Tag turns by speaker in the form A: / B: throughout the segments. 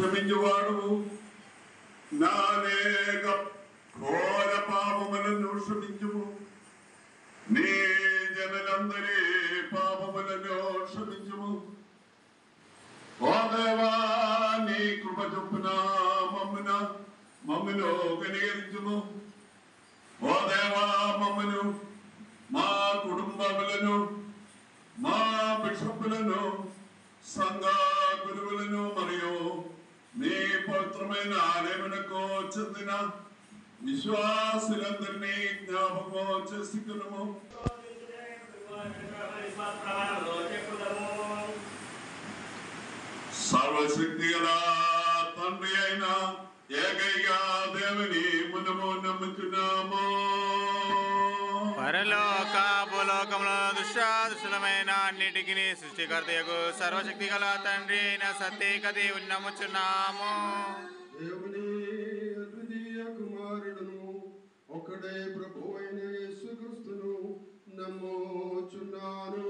A: క్షమించువాడు నానేక ఘోర పాపములను క్షమించుము. నీ జనులందరి పాపములను క్షమించుము. ఓ దేవా, నీ కృప చొప్పున మమ్మను కనికరించుము. ఓ దేవా, మమ్మను, మా కుటుంబములను, మా బిషప్పులను, సంఘ గురువులను మరియు నీ పవిత్రమైన ఆలయమునకు చెందిన విశ్వాసులందరినీ జ్ఞాపకం చేసుకున్నాము. సర్వశక్తి గల తండ్రి అయిన ఏకైక దేవుని మనము నమ్ముచున్నాము.
B: పరలోక భూలోకములో దుష్టాదుషులమైన అన్నిటికీ సృష్టికర్తయగు సర్వశక్తి గల తండ్రి అయిన సత్యేక దేవుని నమ్ముచున్నాము.
C: దేవుని అద్వితీయ కుమారుడును ఒకడే ప్రభు అయిన యేసుక్రీస్తును నమ్ముచున్నాను.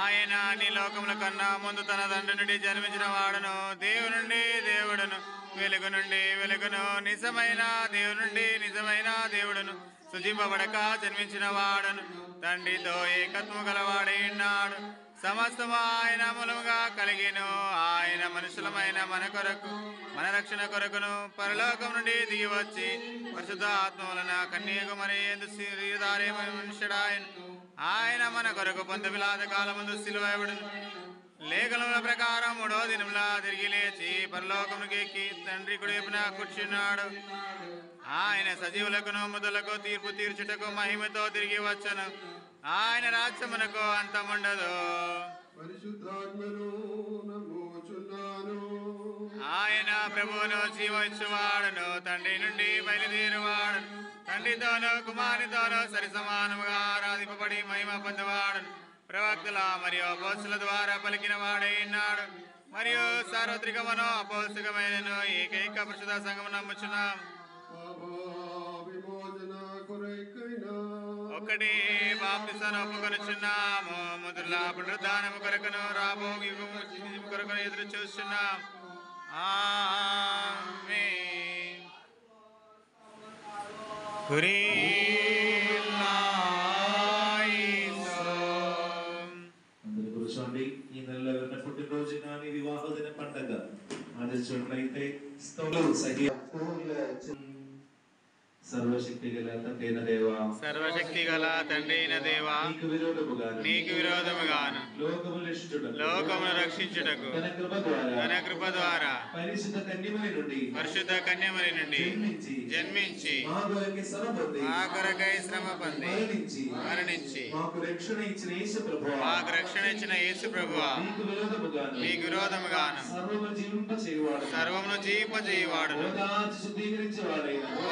B: ఆయన నీ లోకముల కన్నా ముందు తన తండ్రి నుండి జన్మించిన వాడును, దేవుని నుండి దేవుడును, వెలుగు నుండి వెలుగును, నిజమైన దేవుని నుండి నిజమైన దేవుడును, సృజింపబడక జన్మించిన వాడును, తండ్రితో ఏకత్వము గలవాడై ఉన్నాడు. సమస్తము ఆయన మూలముగా కలిగిను. ఆయన మనుషులమైన మన కొరకు, మన రక్షణ కొరకును పరలోకం నుండి దిగి వచ్చి పరిశుద్ధ ఆత్మ వలన కన్యాకుమారి శరీరధారి మనుష్యుడాయన. ఆయన మన కొరకు పొంతవిలాద కాలముందు సిలువబడును. లేఖనముల ప్రకారం 3వ దినమున తిరిగి లేచి పరలోకమునికి ఎక్కి తండ్రి కుడి వైపున కూర్చున్నాడు. ఆయన సజీవులకును మృతులకు తీర్పు తీర్చుటకు మహిమతో తిరిగి వచ్చును. ఆయన రాజ్యమునకు అంతముండదు. ఆయన ప్రభువును జీవించువాడును, తండ్రి నుండి బయలుదేరువాడు, తండ్రితోనూ కుమారునితోనూ సరి సమానముగా ఆరాధింపబడి మహిమ పొందువాడును. ప్రవక్తల మరియు అపోస్తుల ద్వారా పలికిన వాడై ఉన్నాడు. మరియు సార్వత్రికమును అపోస్తుకమైన ఏకైక పరిశుద్ధ సంఘము నమ్ముచున్నాం. ఒకటి బాప్తిసాన్ని ఒప్పుకొనుచున్నాము. ముద్రల పునరుద్ధానము కొరకును రాబో కొరకును ఎదురు చూస్తున్నాం. ఆమేన్.
D: అందరూ కూర్చోండి. ఈ నెలలో ఉన్న పుట్టినరోజు కానీ వివాహ దిన పండగ ఆచరించినట్లయితే సర్వశక్తి గల తండ్రి అయిన దేవా,
B: సర్వశక్తి గల తండ్రి అయిన దేవా, నీకు విరోధముగాను లోకమును రక్షించుటకు తన కృప ద్వారా పరిశుద్ధ కన్యమరి నుండి జన్మించి మా కొరకై శ్రమ పొంది మరణించి మాకు రక్షణ ఇచ్చిన యేసు ప్రభువా, నీకు విరోధముగాను సర్వమును జీవింపజేయువాడును,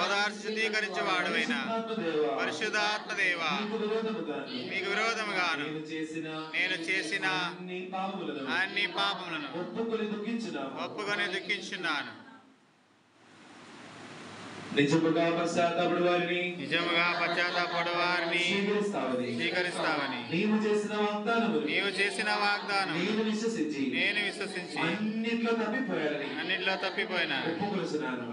B: ఓదార్చి శుద్ధీకరించేవాడువైన పరిశుద్ధాత్మ దేవా, మీకు విరోధముగాను నేను చేసిన అన్ని పాపములను ఒప్పుకొని దుఃఖించున్నాను.
D: నిజముగా పశ్చాత్తాపడు వారిని
B: స్వీకరిస్తావని
D: నీవు చేసిన వాగ్దానం
B: నేను విశ్వసించి అన్నిట్లో తప్పిపోయినా ఒప్పుకొనుచున్నాను.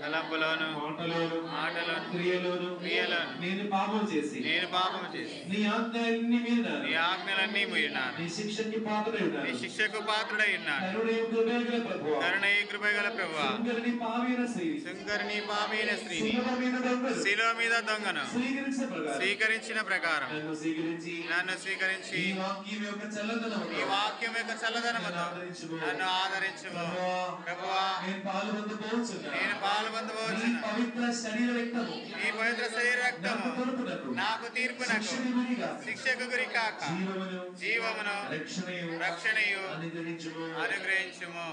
B: తలంపులోను మాటలోను క్రియలోను నేను పాపం చేసి నీ ఆజ్ఞలన్నీ మీరినాను. నీ శిక్షకు పాత్రుడై ఉన్నాను. కరుణై కృపగల ప్రభువా, శంకరుని పాపైన స్త్రీని శిలువ మీద దొంగను స్వీకరించిన ప్రకారం నన్ను స్వీకరించి ఈ వాక్యం యొక్క చల్లదనముతో నన్ను ఆదరించుము. ప్రభువా, నేను పాలుపొందవచ్చు. ఈ పవిత్ర శరీర రక్తము నాకు తీర్పునకు శిక్షకు గురి కాక జీవమును రక్షణయు అనుగ్రహించుము.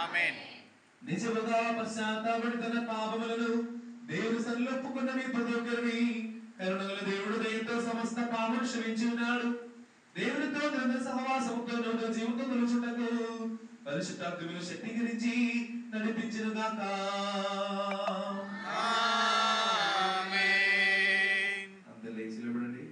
B: ఆమేన్.
D: నిజముగా పశ్చాత్తాపడి తన పాపములను దేవుని సన్నిధిలో ఒప్పుకున్న మీ ప్రతి ఒక్కరిని కరుణగల దేవుడు దయతో సమస్త పాపములను క్షమించి ఉన్నాడు. దేవునితో గ్రంథ సహవాసముతో జీవితం నిలుచుటకు పరిశుద్ధాత్మను శక్తీకరించి నడిపించును గాక.
B: ఆమేన్.
D: అందరూ లేచి నిలబడండి.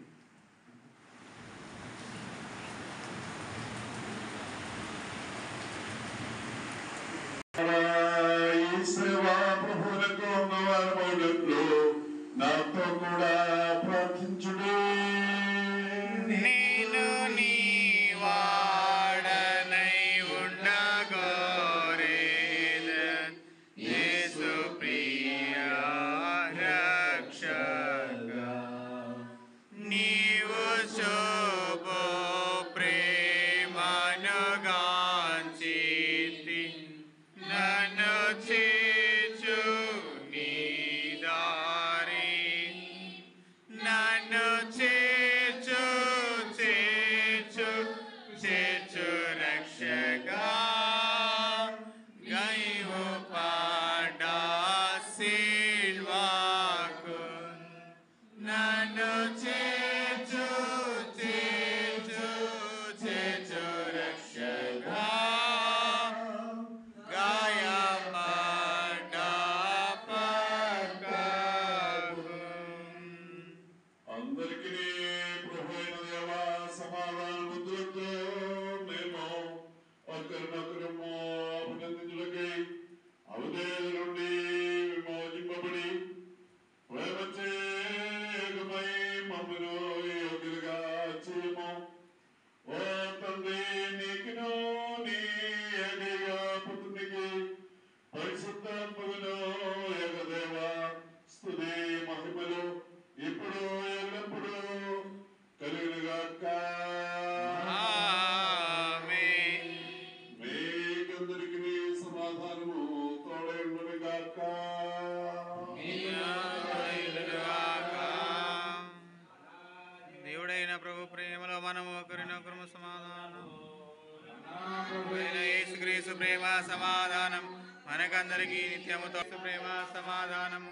B: ప్రేమ సమాధానం మనకందరికీ నిత్యముతో ప్రేమ సమాధానం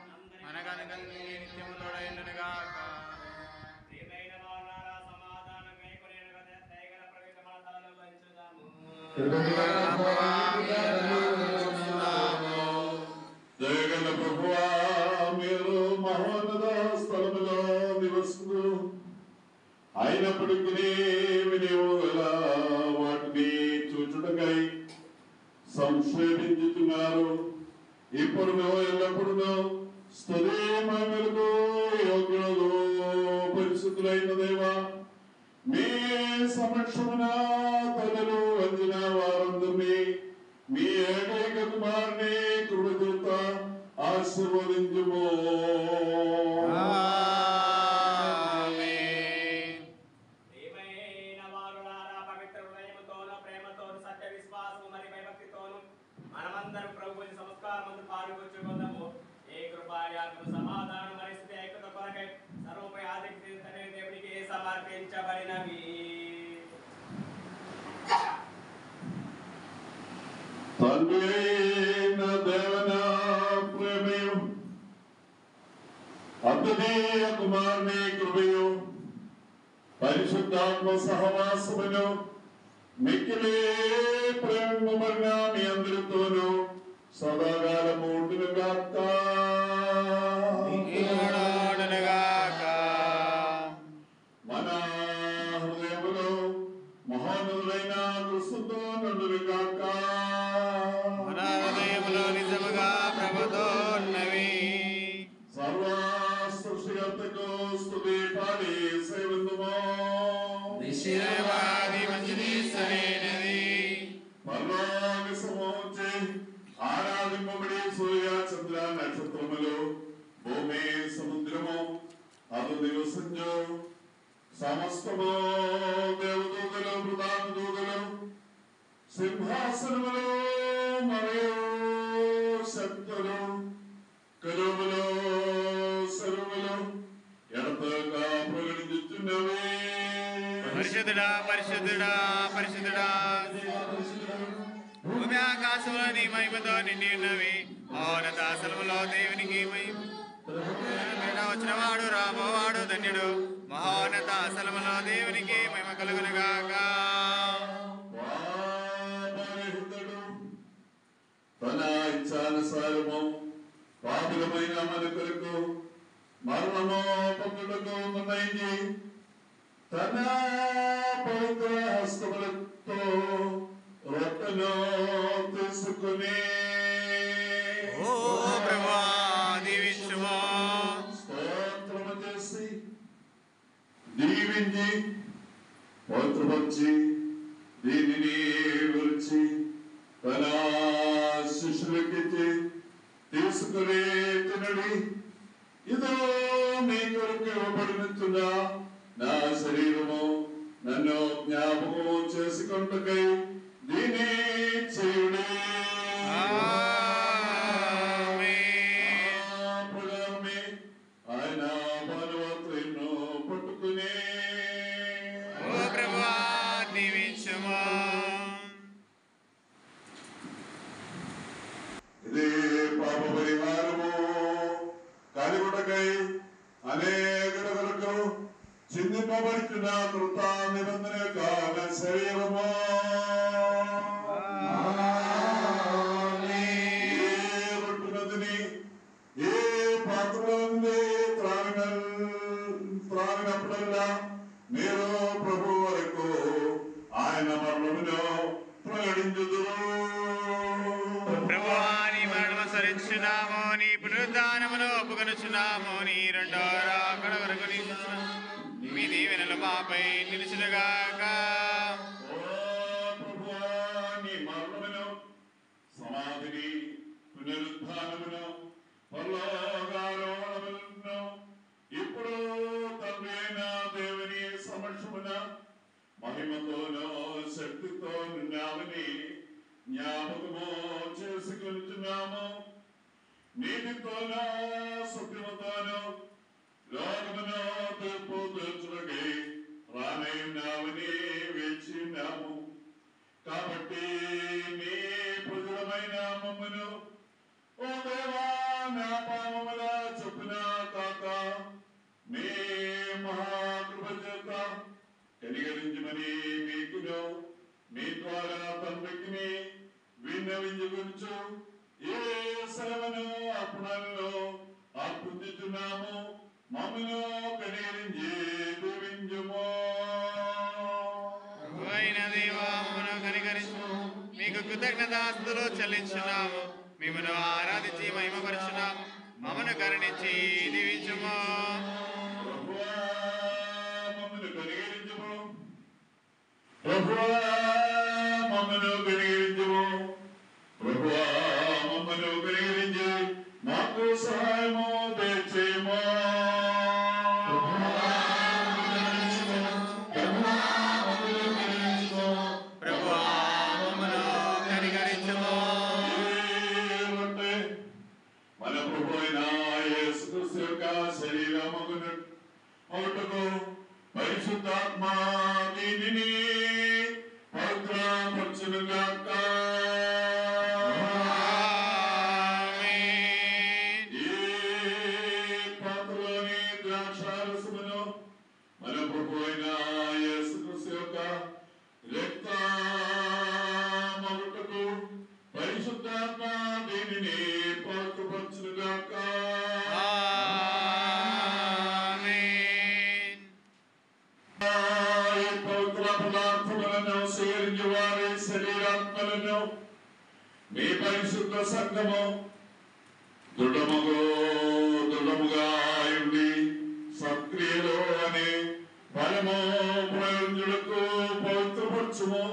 B: మనకందరికీ నిత్యము తోడైండునుగాక.
A: దయగల ప్రభువా, మీరు మహోన్నత స్థలములో నివసిస్తూ అయినప్పటికీ వినియోగ గల వాటిని చూచుటకై సంక్షేపించుతున్నారు. ఇప్పుడు ఎల్లప్పుడూ స్తుతి మహిమలకు యోగ్యులు పరిశుద్ధులైన దేవా, మీ సమక్షమున తలలు వందిన వారందరినీ మీ ఏకైక కుమారుని కృపచేత ఆశీర్వదించుము.
E: మనమందరం ప్రభు సంస్కారమందు పాల్గొచ్చుకుందాము. ఏ కృపాయాత్మ సమాధానం పరిస్థితి ఐక్యత కొరకై సర్వపై ఆధిక్య దేవునికి సమర్పించబడినవి.
A: తండ్రి అయిన దేవన ప్రేమయు అద్వితీయ కుమారుని కృపయు పరిశుద్ధాత్మ సహవాసమును మిక్కిలి ప్రేమమైన మీ అందరితోనూ సదాకాలము ఉండునుగాక. మన హృదయములో మహానులైన క్రీస్తుతో నుండునుగాక.
B: మన హృదయములో నిజముగా ప్రభుతో ఉన్నవి.
A: సర్వ సృష్టికర్తకు స్తుతి పాడి సేవిందుము.
B: నిశ్చయవాది మంచిది సరైనది.
A: పరలోక సమూహంచే ఆరాధింపబడి సూర్య చంద్ర నక్షత్రములు భూమి సముద్రము అదు నివసించు సమస్తము దేవదూతలు ప్రధాన దూతలు సింహాసనములు మరియు శక్తులు కరువులు సరువులు ఎడతగా ప్రకటించుచున్నవి.
B: పరిశుద్ధుడా పరిశుద్ధుడా పరిశుద్ధుడా, భూమి ఆకాశంలో నీ మహిమతో నిండి ఉన్నవి. మౌనత స్థలములో దేవునికి వచ్చిన వాడు రామోవాడు ధన్యుడు. మహోన్నత స్థలములో దేవునికి మహిమ కలుగునుగాక.
A: తన ఇచ్చానుసారము పాపులమైన మన కొరకు మరణము పొందుటకు నిర్ణయించి తన పవిత్ర హస్తములతో రొట్టెను తీసుకుని
B: ఓ ప్రభువా దీవించుము.
A: స్తోత్రము చేసి దీవించి పవిత్రపరిచి దీనిని విరిచి తన శిష్యులకి తీసుకుని తినడి. ఇదో మీ కొరకు ఇవ్వబడినట్టున్న నా శరీరము, నన్ను జ్ఞాపకము చేసుకొనుటకై దీని చేయుడి. ఆయన పానపాత్రను పట్టుకుని
B: ఓ ప్రభువా దీవించుము.
A: ఇదే పాప పరిహారము కలుగుటకై అనేకుల కొరకు చిందింపబడుతున్న కృత నిబంధన యొక్క శరీరము. ఏ రొట్టెనదిని ఏ పాత్రలో నుండి త్రాగినప్పుడల్లా మీరు ప్రభు వరకు ఆయన మరణమును ప్రకటించుదురు.
B: ప్రభువా నీ మరణము సరించున్నాము, నీ పునరుద్ధానమును ఒప్పుకొనుచున్నాము. నీ రెండో రాకడ వరకు మీ దీవెనలు మాపై నిలుచునుగాక.
A: ప్రభువా నీ మరణమును సమాధిని పునరుద్ధానమును పరలోకారోహణమును ఇప్పుడు తండ్రి అయిన దేవుని సమక్షమున మహిమతోనూ శక్తితో నిన్నామని జ్ఞాపకము చేసుకుంటున్నాము. నీతితోనూ సత్యముతోనూ లోకమును తీర్పు తీర్చుటకై రానయ్యున్నామని వేచి ఉన్నాము. కాబట్టి నీ మమ్మను ఓ దేవా నా పాపముల చొప్పున కాక మీ మహాకృప చేత కనికరించమని మీకును మీ ద్వారా తండ్రికి విన్నవించుకొనుచు ఏ సెలవును అప్పుడల్లో అర్పించుచున్నాము. మమ్మను కనికరించి దీవించుము.
B: మీకు కృతజ్ఞతాస్తులు చెల్లించున్నాము. మిమ్మను ఆరాధించి మహిమపరచున్నాము. మమ్మను కరుణించి దీవించుము.
A: మమ్మను కనికరించుము. ప్రభువా మమ్మను కనికరించుము. ప్రభువా మమ్మను కనికరించి మాకు సహాయము దయచేయము. పరిశుద్ధాత్మా దీనిని పవిత్రపరచునుగాక. ఈ పాత్రలోని ద్రాక్షారసమును మన ప్రభు అయిన యేసుక్రీస్తు యొక్క రక్తమగుటకు పరిశుద్ధాత్మ దీనిని పవిత్రపరచునుగాక. వారి శరీరాత్మలను మీ పరిశుద్ధ సంఘము దృఢముగా ఉండి సక్రియలో అనే బలము ప్రయోజకులకు పవిత్రపరచుము.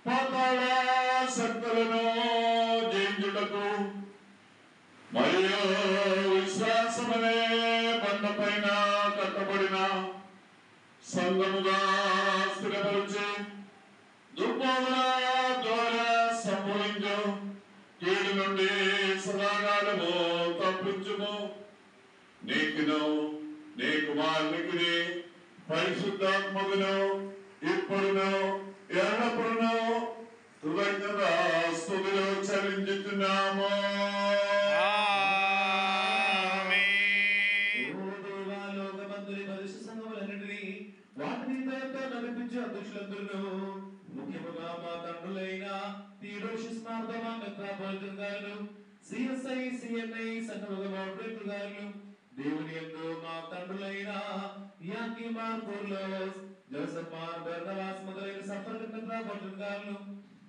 A: పాతాళ శక్తులను జయించుటకు మరియు విశ్వాసమనే బండపైన కట్టబడిన సంఘముగా స్థిరపరిచి దుర్బోధన ద్వారా సంభవించు కీడు నుండి సదాకాలము తప్పించుము. నీకును నీ కుమారునికి పరిశుద్ధాత్మకును ఇప్పుడును ఎల్లప్పుడును కృతజ్ఞత స్తుతులు చెల్లించుతున్నాము.
D: ముఖ్యముగా మా తండ్రులైన థియోడోషియస్ మార్దమా మెత్రాపోలిటన్ గారు, సిఎస్ఐ సిఎన్ఐ సంఘముగా మోడరేటర్ గారు, దేవుని యందు మా తండ్రులైన యాకీమ్ మార్ కోర్లోస్, జోసెఫ్ మార్ బెర్నబాస్ మొదలైన సఫర్ మెత్రాపోలిటన్ గారు,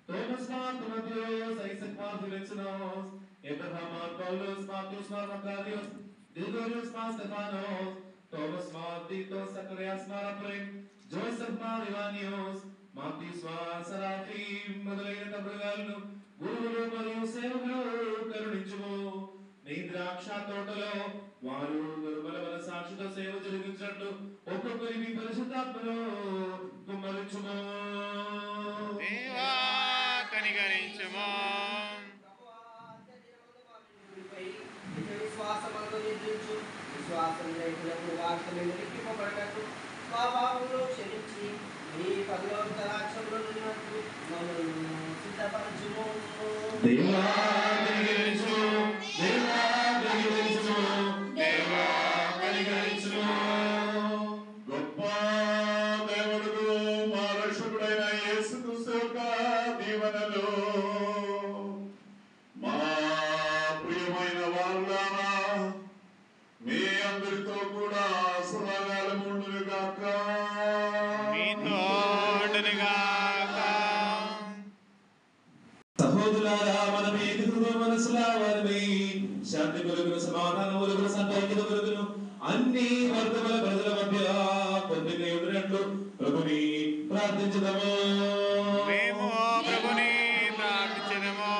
D: థోమస్ మార్ తిమోథియోస్, ఐసక్ మార్ ఫిలెక్సనోస్, అబ్రహాం మార్ పౌలోస్, మాథ్యూస్ మార్ మకారియోస్, గ్రిగోరియోస్ మార్ స్టెఫానోస్, థోమస్ మార్ తీతోస్, సకరియాస్ మార్ అప్రేమ్, జోసెఫ్ మార్ ఇవానియోస్, మాథ్యూస్ మార్ సరాఫీం మొదలైన తమ్ముడుగాలను గురువులు మరియు సేవకులు కరుణించుము. నీ ద్రాక్ష తోటలో వారు నిర్మల సాక్షితో సేవ జరిగించినట్లు ఒక్కొక్కరి మీ పరిశుద్ధాత్మను కుమ్మరించుము.
B: దేవా కనికరించుము.
F: విశ్వాసం లేకులకు వాక్యము లిఖింపబడినట్లు పాపములు క్షమించి మీ పరలోకరాజ్యంలో ఉన్నట్లు మమ్మల్ని సిద్ధపరచుము.
D: దేవా కనికరించుము. దేవా కనికరించుము. దేవా కనికరించుము.
A: గొప్ప దేవుడు మా రక్షకుడైన యేసుక్రీస్తు యొక్క దీవెనలు మా ప్రియమైన వాళ్ళారా మీ అందరితో కూడా సదాకాలము ఉండునుగాక.
D: సహోదరులారా, మనం ఏకీకృత మనసులా వారిని శాంతి కలుగును, సమాధానం కలుగును, సంతోషం కలుగును, అన్ని వర్గముల ప్రజల మధ్య పొందిక ఉండినట్లు ప్రభుని ప్రార్థించుదాము.
B: మేము ప్రభుని ప్రార్థించుదాము.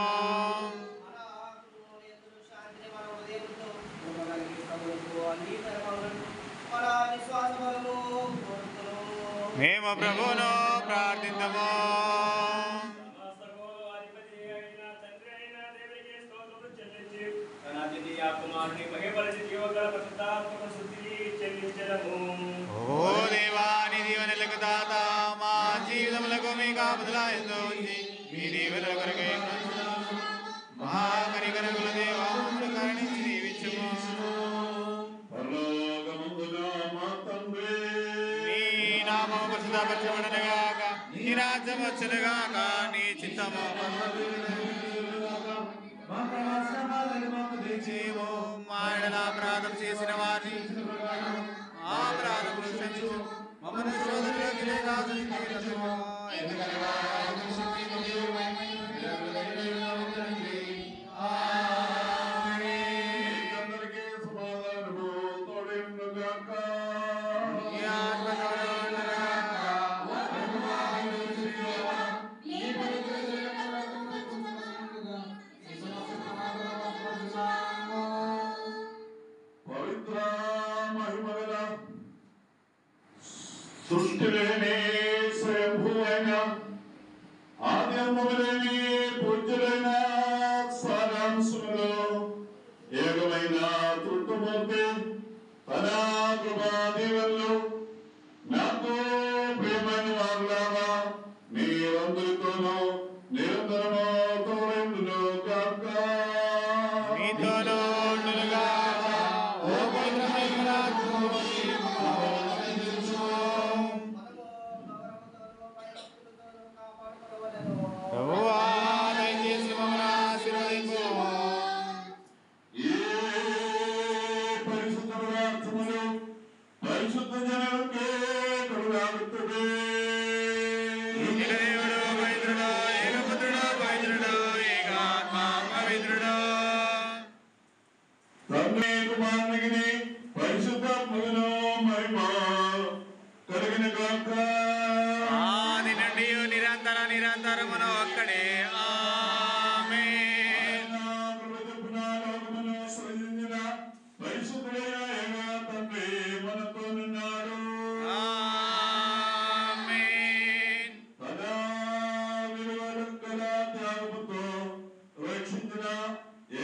B: మేము ప్రభును ప్రార్థిద్దాము. ఓ దేవా, నీ దీవెనలకు దాత మా జీవితములకు మీ కాపుదల ఎంతో ఉంది. మీ దీవెనల కొరకై మా వచ్చునుగాక నీ చిత్తము
D: మా ప్రవాసనాలను మాకు దయచేయము.
B: మా ఎడల అపరాధం చేసిన వారిని ఆ అపరాధములు క్షమించు. మమ్మల్ని శోధనలోకి రాజుని
A: అందరికీ సమాధానము తోడేయునుగాక. పవిత్ర మహిమగల సృష్టి లేని స్వయంభూవైన ఆది అంతము లేని పూజ్యులైన సారాంశములో ఏకమైన తృప్తమూర్తి తన కృపా దీవెనలు నాకు ప్రియమైన వారులారా మీరందరితోనూ నిరంతరము తోడేయును గాక.
B: మీతోనూ ఉండునుగాక. ఓ పవిత్రమైన ప్రభువా, దయచేసి మమ్మల్ని ఆశీర్వదించుము.
A: ఏ పరిశుద్ధ పదార్థములు పరిశుద్ధ జనులకే కరుణాగుతుంది.
B: ఏకదేవుడు పవిత్రుడు, ఏకపుత్రుడు పవిత్రుడు, ఏకాత్మ పవిత్రుడు.
A: తండ్రి కుమారునికి పరిశుద్ధాత్మను మహిమ కలిగిన గాక.
B: ఆది నుండి నిరంతరమును ఒక్కడే. ఆమేన్.
A: లోకమును సృజించిన పరిశుద్ధుడైన ఏక తండ్రి మనతోనున్నాడు.
B: ఆమేన్.
A: తన విలువలు గల త్యాగముతో రక్షించిన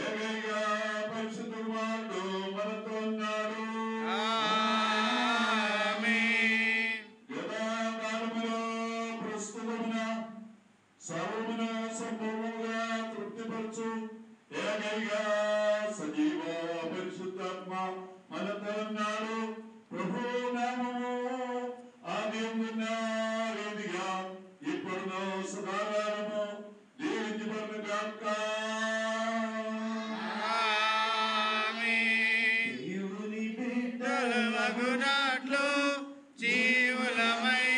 A: ఏకైక పరిశుద్ధ కుమారుడు మనతో ఉన్నాడు.
B: ఆమేన్.
A: గతకాలములో ప్రస్తుతమున సర్వమును సంపూర్ణంగా తృప్తిపరచు ఏకైక సజీవ పరిశుద్ధాత్మ మనతో ఉన్నాడు. ప్రభు నామము ఆది ఉన్న రీతిగా ఇప్పుడును సదాకాలము దీవించబడును గాక.
B: ఆమేన్.
D: దేవుని బిడ్డ
B: మగునాట్లు జీవులమై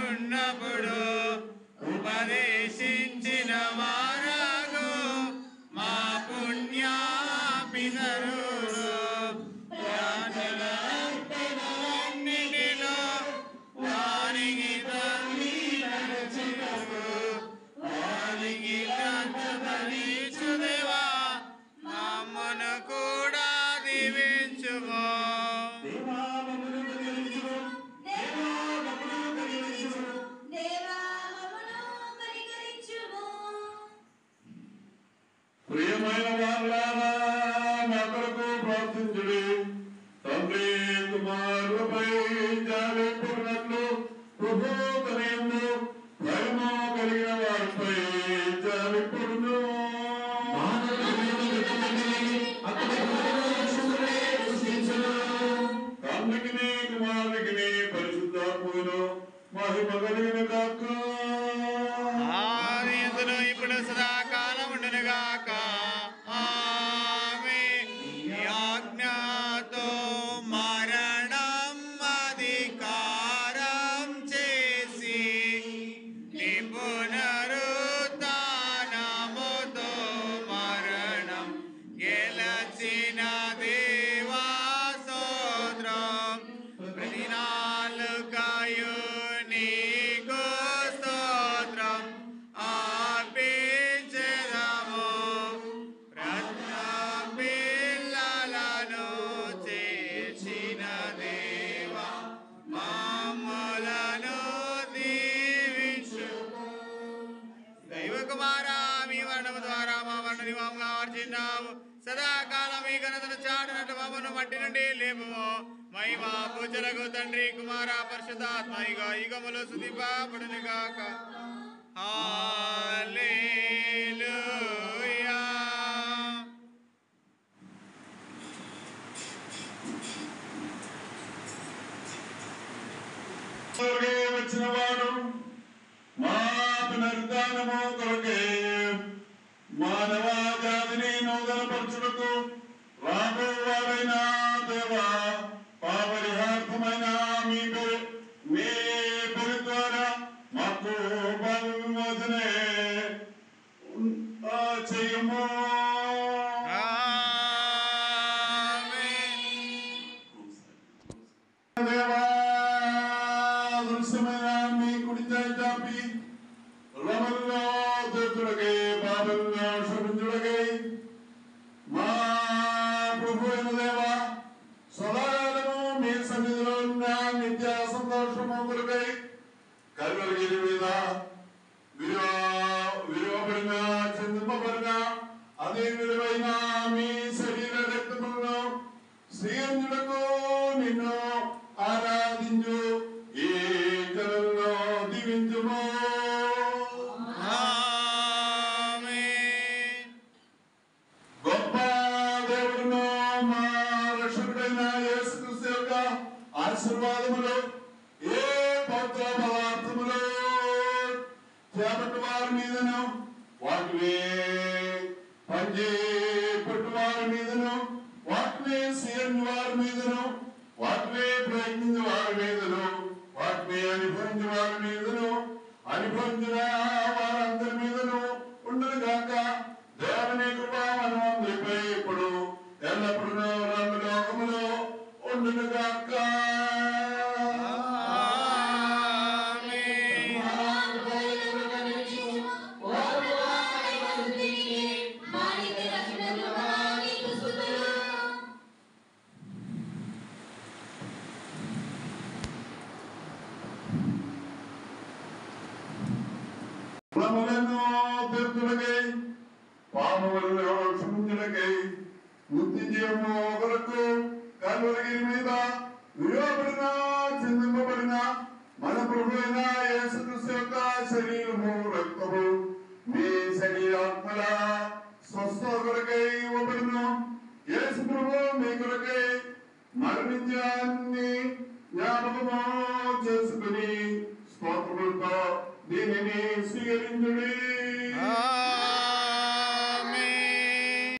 B: ఉన్నప్పుడు ఉపదేశించిన వారాగు మా పుణ్య పితరులు ప్రాణులన్నిటిలో వారికి తల్లి నడుచుటకు వారికి చుదేవా మమ్మను కూడా దీవించుము.
D: దేవా మమ్మను కనికరించుము. దేవా మమ్మను కనికరించుము.
A: ప్రియమైన వారులారా నా కొరకు ప్రార్థించుడి. తండ్రి కుమారులపై జాలి పడినట్లు ప్రభు తన యందు ప్రేమ కలిగిన వారిపై జాలి పడును. తండ్రికి కుమారునికి పరిశుద్ధాత్మను మహిమ కలిగిన గాక.
B: ఆదియందును ఇప్పుడు సదాకాలం ఉండునుగాక. ఆమేన్. ఈ ఆజ్ఞతో మరణం అధికారం చేసి నీ పునరుత్థానముతో మరణం గెలచిన దేవా స్తోత్రం. ప్రతి నాలుకయు నీకు స్తోత్రం అర్పించెదము. ప్రతి పిల్లలను చేసిన దేవా మమ్ములను దీవించుము. దైవ కుమారా, మీ వర్ణము ద్వారా మా వర్ణ నివాముగా మార్చినావు. సదాకాలం ఈ ఘనతను చాటినట్టు మమ్మను మట్టి నుండి లేపుము. మహిమ పూజలకు తండ్రి కుమార పరిశుద్ధాత్మ యుగములు స్తుతింపబడునుగాక. హల్లెలూయా.
A: వచ్చిన వాడు మా కొరకే మానవ జాతిని నూతనపరచుటకు రాబోవారైన దేవా పాపరిహార్థమైన మీ పేరు ద్వారా మాకు పాప విమోచనే చేయము. దేవా దృశ్యమైన మీ కుడి చాపి రమల్లో తీర్చుడకై పాపంలో క్షమించుడకై మా ప్రభు అయిన దేవా సదాకాలము మీ సన్నిధిలో ఉన్న నిత్య సంతోషము కొరకై కల్వరిగిరి మీద విలువబడిన చెందింపబడిన అదే విలువైన మీ శరీర రక్తములను శ్రీయంజుడకు నిన్ను ఆరాధించు ఈ జనంలో దీవించుము. గొప్ప దేవుడును మా రక్షకుడైన యేసుక్రీస్తు యొక్క ఆశీర్వాదములు ఏ పవిత్ర పదార్థములు చేపట్టు వారి మీదను వాటిని పంచి పెట్టు వారి మీదను వాటిని సీఎం వారి మీదను వాటిని ప్రయత్నించే వారి మీదను వాటిని అనుభవించే వారి మీదను అనుభవించిన వారందరి మీదను ఉండదు కాక దేవుని కృప మనమందరిపై ఇప్పుడు ఎల్లప్పుడూ రెండు లోకములో ఉండును గాక. పాపములను క్షమించుటకై నిత్య జీవము కొరకు కల్వరిగిరి మీద విలువబడిన చెందింపబడిన మన ప్రభు అయిన యేసుక్రీస్తు యొక్క శరీరము రక్తము మీ శరీరాత్మల స్వస్థత కొరకై ఇవ్వబడిన యేసు ప్రభు మీ కొరకై మరణించాన్ని జ్ఞాపకము చేసుకుని స్తోత్రములతో దీనిని స్వీకరించుడి.